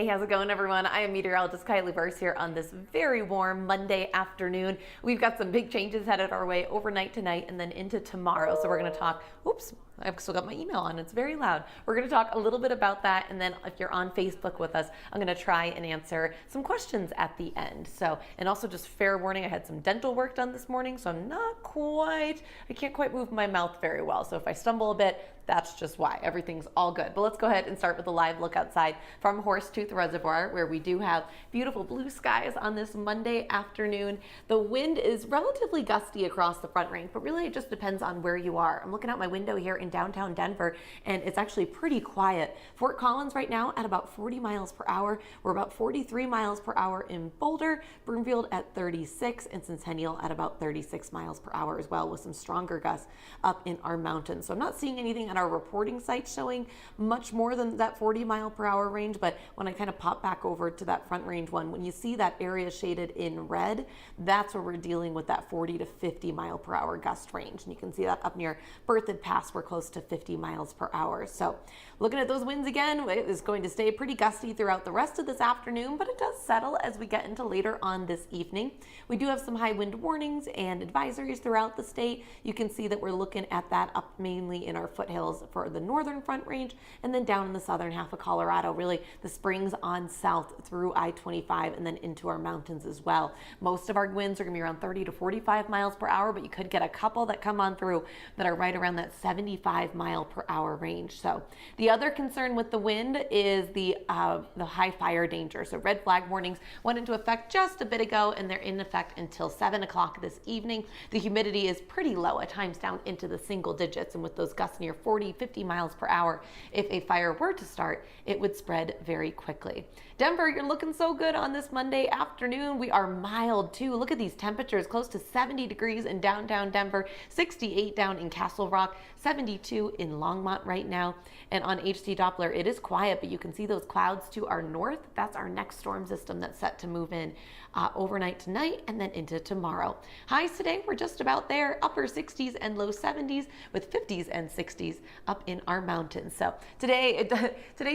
Hey, how's it going, everyone? I am meteorologist Kylie Bearse here on this very warm Monday afternoon. We've got some big changes headed our way overnight tonight and then into tomorrow. So we're going to talk, oops, I've still got my email on. It's very loud. We're going to talk a little bit about that. And then if you're on Facebook with us, I'm going to try and answer some questions at the end. So, and also just fair warning, I had some dental work done this morning, so I can't quite move my mouth very well. So if I stumble a bit, that's just why. Everything's all good. But let's go ahead and start with a live look outside from Horsetooth Reservoir, where we do have beautiful blue skies on this Monday afternoon. The wind is relatively gusty across the Front Range, but really it just depends on where you are. I'm looking out my window here in downtown Denver, and it's actually pretty quiet. Fort Collins right now at about 40 miles per hour. We're about 43 miles per hour in Boulder, Broomfield at 36, and Centennial at about 36 miles per hour as well, with some stronger gusts up in our mountains. So I'm not seeing anything at our reporting site showing much more than that 40 mile per hour range, but when I kind of pop back over to that Front Range one, when you see that area shaded in red, that's where we're dealing with that 40 to 50 mile per hour gust range. And you can see that up near Berthoud Pass, we're close to 50 miles per hour. So looking at those winds again, it is going to stay pretty gusty throughout the rest of this afternoon, but it does settle as we get into later on this evening. We do have some high wind warnings and advisories throughout the state. You can see that we're looking at that up mainly in our foothills for the northern Front Range, and then down in the southern half of Colorado, really the springs on south through I-25 and then into our mountains as well. Most of our winds are going to be around 30 to 45 miles per hour, but you could get a couple that come on through that are right around that 75 mile per hour range. So the other concern with the wind is the high fire danger. So red flag warnings went into effect just a bit ago, and they're in effect until 7 o'clock this evening. The humidity is pretty low, at times down into the single digits, and with those gusts near 40, 50 miles per hour, if a fire were to start, it would spread very quickly. Denver, you're looking so good on this Monday afternoon. We are mild too. Look at these temperatures, close to 70 degrees in downtown Denver, 68 down in Castle Rock, 72 in Longmont right now. And on HC Doppler, it is quiet, but you can see those clouds to our north. That's our next storm system that's set to move in overnight tonight and then into tomorrow. Highs today, we're just about there, upper 60s and low 70s with 50s and 60s up in our mountains. So today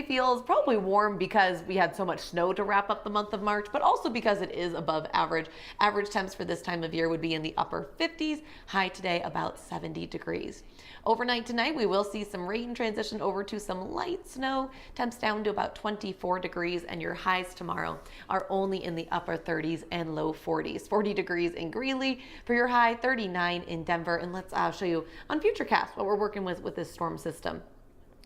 feels probably warm because we had so much snow to wrap up the month of March, but also because it is above average. Average temps for this time of year would be in the upper 50s, high today about 70 degrees. Overnight tonight, we will see some rain transition over to some light snow, temps down to about 24 degrees, and your highs tomorrow are only in the upper 30s and low 40s. 40 degrees in Greeley for your high, 39 in Denver. And let's show you on Futurecast what we're working with this storm system.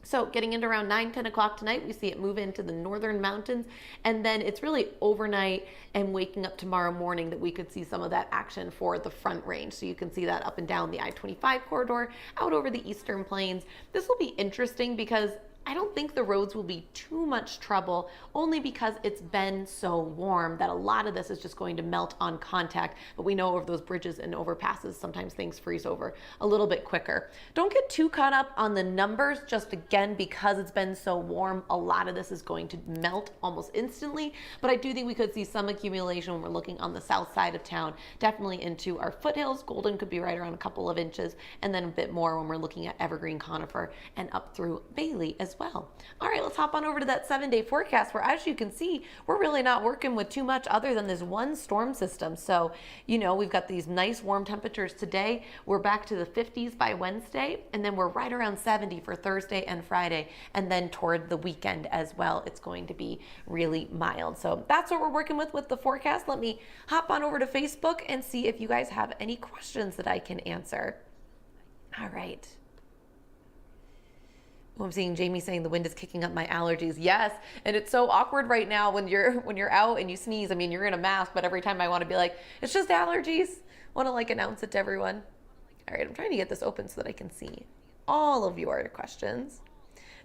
So getting into around 9, 10 o'clock tonight, we see it move into the northern mountains, and then it's really overnight and waking up tomorrow morning that we could see some of that action for the Front Range. So you can see that up and down the I-25 corridor, out over the eastern plains. This will be interesting because I don't think the roads will be too much trouble, only because it's been so warm that a lot of this is just going to melt on contact. But we know over those bridges and overpasses, sometimes things freeze over a little bit quicker. Don't get too caught up on the numbers, just again, because it's been so warm, a lot of this is going to melt almost instantly. But I do think we could see some accumulation when we're looking on the south side of town, definitely into our foothills. Golden could be right around a couple of inches, and then a bit more when we're looking at Evergreen, Conifer, and up through Bailey as well. All right, let's hop on over to that 7-day forecast, where as you can see, we're really not working with too much other than this one storm system. So, you know, we've got these nice warm temperatures today. We're back to the 50s by Wednesday, and then we're right around 70 for Thursday and Friday. And then toward the weekend as well, it's going to be really mild. So that's what we're working with the forecast. Let me hop on over to Facebook and see if you guys have any questions that I can answer. All right. I'm seeing Jamie saying the wind is kicking up my allergies. Yes, and it's so awkward right now when you're out and you sneeze. I mean, you're in a mask, but every time I want to be like, it's just allergies. I want to like announce it to everyone. All right, I'm trying to get this open so that I can see all of your questions.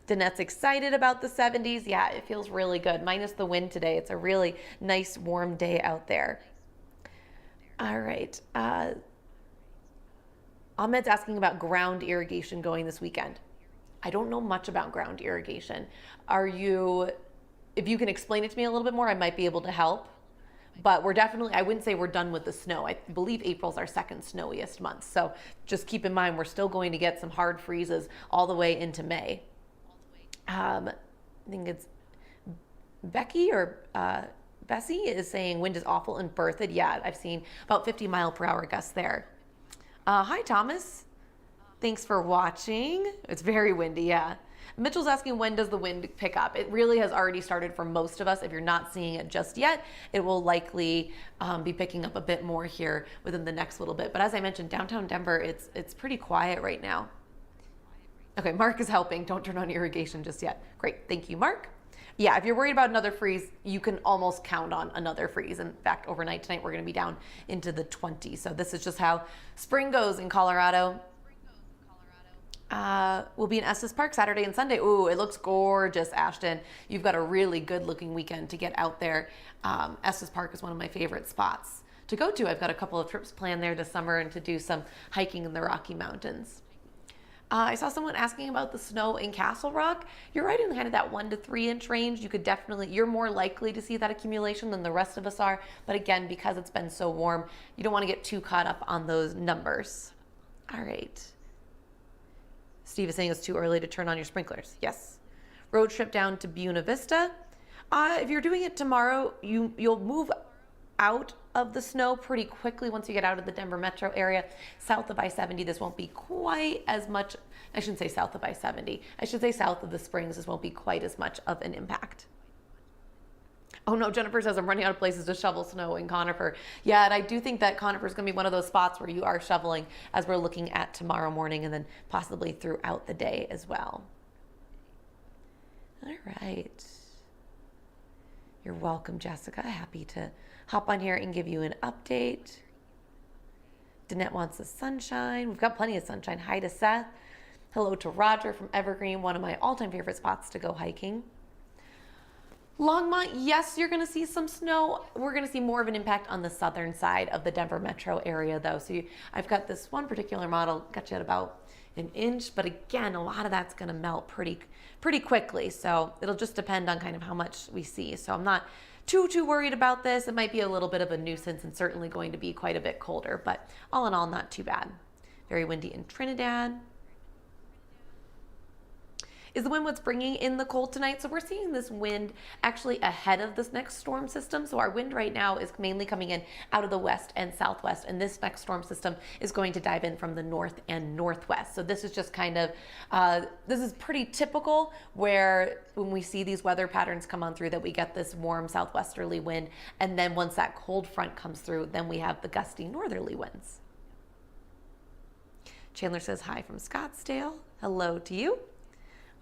Danette's excited about the 70s. Yeah, it feels really good. Minus the wind today. It's a really nice warm day out there. All right. Ahmed's asking about ground irrigation going this weekend. I don't know much about ground irrigation. If you can explain it to me a little bit more, I might be able to help. But we're definitely, I wouldn't say we're done with the snow. I believe April's our second snowiest month. So just keep in mind, we're still going to get some hard freezes all the way into May. I think it's Becky or Bessie is saying wind is awful in Berthoud. Yeah, I've seen about 50-mile-per-hour gusts there. Hi, Thomas. Thanks for watching. It's very windy, yeah. Mitchell's asking, when does the wind pick up? It really has already started for most of us. If you're not seeing it just yet, it will likely be picking up a bit more here within the next little bit. But as I mentioned, downtown Denver, it's pretty quiet right now. Okay, Mark is helping. Don't turn on irrigation just yet. Great, thank you, Mark. Yeah, if you're worried about another freeze, you can almost count on another freeze. In fact, overnight tonight, we're gonna be down into the 20s. So this is just how spring goes in Colorado. We'll be in Estes Park Saturday and Sunday. Ooh, it looks gorgeous, Ashton. You've got a really good looking weekend to get out there. Estes Park is one of my favorite spots to go to. I've got a couple of trips planned there this summer and to do some hiking in the Rocky Mountains. I saw someone asking about the snow in Castle Rock. You're right in kind of that 1 to 3 inch range. You could definitely, you're more likely to see that accumulation than the rest of us are. But again, because it's been so warm, you don't want to get too caught up on those numbers. All right. Steve is saying it's too early to turn on your sprinklers. Yes. Road trip down to Buena Vista. If you're doing it tomorrow, you'll move out of the snow pretty quickly once you get out of the Denver metro area. South of I-70, this won't be quite as much. I shouldn't say south of I-70. I should say south of the Springs, this won't be quite as much of an impact. Oh no, Jennifer says I'm running out of places to shovel snow in Conifer. Yeah, and I do think that Conifer is going to be one of those spots where you are shoveling as we're looking at tomorrow morning and then possibly throughout the day as well. All right. You're welcome, Jessica. Happy to hop on here and give you an update. Danette wants the sunshine. We've got plenty of sunshine. Hi to Seth. Hello to Roger from Evergreen, one of my all-time favorite spots to go hiking. Longmont, yes, you're going to see some snow. We're going to see more of an impact on the southern side of the Denver metro area, though. So I've got this one particular model, got you at about 1 inch, but again, a lot of that's going to melt pretty quickly. So it'll just depend on kind of how much we see. So I'm not too worried about this. It might be a little bit of a nuisance and certainly going to be quite a bit colder, but all in all, not too bad. Very windy in Trinidad. Is the wind what's bringing in the cold tonight? So we're seeing this wind actually ahead of this next storm system. So our wind right now is mainly coming in out of the west and southwest, and this next storm system is going to dive in from the north and northwest. So this is just kind of, this is pretty typical where when we see these weather patterns come on through that we get this warm southwesterly wind, and then once that cold front comes through, then we have the gusty northerly winds. Chandler says hi from Scottsdale. Hello to you.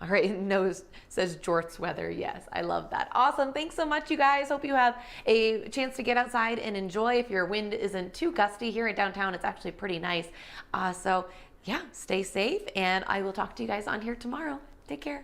All right, Nose says jorts weather. Yes, I love that. Awesome. Thanks so much, you guys. Hope you have a chance to get outside and enjoy. If your wind isn't too gusty here in downtown, it's actually pretty nice. So yeah, stay safe, and I will talk to you guys on here tomorrow. Take care.